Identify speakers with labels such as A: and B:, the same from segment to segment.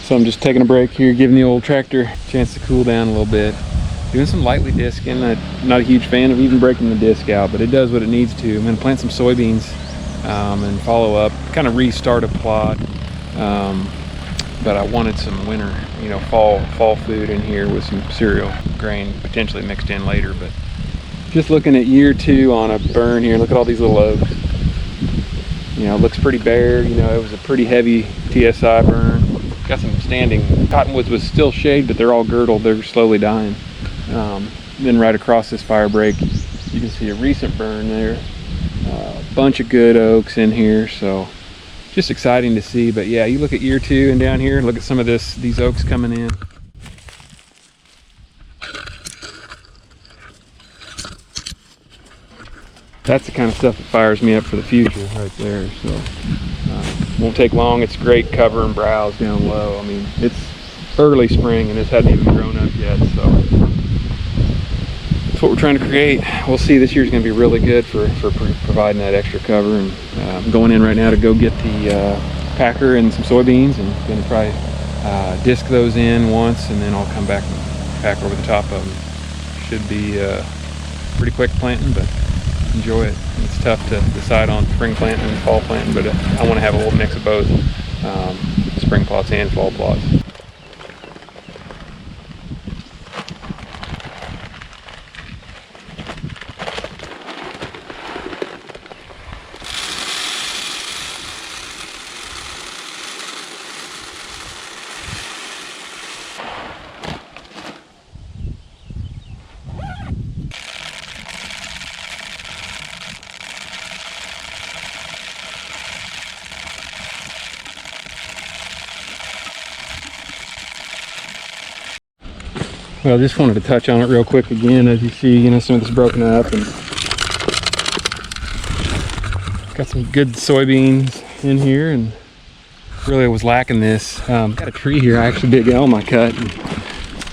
A: So I'm just taking a break here, giving the old tractor a chance to cool down a little bit. Doing some lightly disking. I'm not a huge fan of even breaking the disc out, but it does what it needs to. I'm gonna plant some soybeans and follow up, kind of restart a plot. But I wanted some winter, you know, fall food in here with some cereal grain potentially mixed in later. But just looking at year 2 on a burn here. Look at all these little oaks. You know, it looks pretty bare. You know, it was a pretty heavy TSI burn. Got some standing cottonwoods with still shade, but they're all girdled. They're slowly dying. Then right across this fire break, you can see a recent burn there. A bunch of good oaks in here, so just exciting to see. But yeah, you look at year 2 and down here, look at some of these oaks coming in. That's the kind of stuff that fires me up for the future right there. So won't take long. It's great cover and browse down low. I mean, it's early spring and this hadn't even grown up yet, so that's what we're trying to create. We'll see. This year's going to be really good for providing that extra cover. And I'm going in right now to go get the packer and some soybeans, and going to probably disc those in once, and then I'll come back and pack over the top of them. Should be pretty quick planting, but enjoy it. It's tough to decide on spring planting and fall planting, but I want to have a little mix of both, spring plots and fall plots. Well, I just wanted to touch on it real quick again. As you see, you know, some of this broken up, and got some good soybeans in here, and really I was lacking this. Got a tree here, actually big elm I cut, and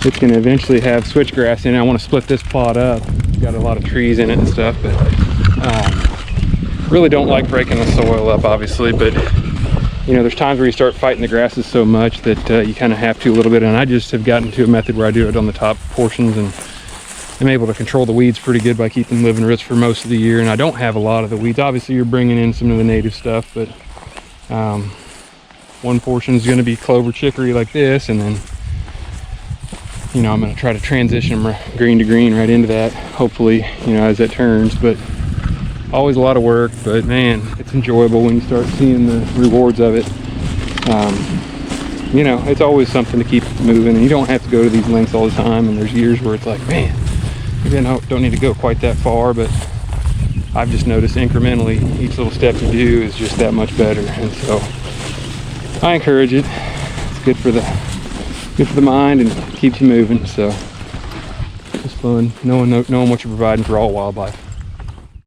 A: it's going to eventually have switchgrass in it. I want to split this plot up. It's got a lot of trees in it and stuff, but really don't like breaking the soil up, obviously. But you know, there's times where you start fighting the grasses so much that you kind of have to a little bit, and I just have gotten to a method where I do it on the top portions, and I'm able to control the weeds pretty good by keeping them living rich for most of the year. And I don't have a lot of the weeds. Obviously you're bringing in some of the native stuff, but one portion is going to be clover chicory like this, and then, you know, I'm going to try to transition them green to green right into that, hopefully, you know, as that turns. But always a lot of work, but man, it's enjoyable when you start seeing the rewards of it. You know, it's always something to keep moving, and you don't have to go to these lengths all the time. And there's years where it's like, man, maybe I don't need to go quite that far, but I've just noticed incrementally each little step you do is just that much better. And so I encourage it. It's good for the mind and keeps you moving. So it's fun knowing what you're providing for all wildlife.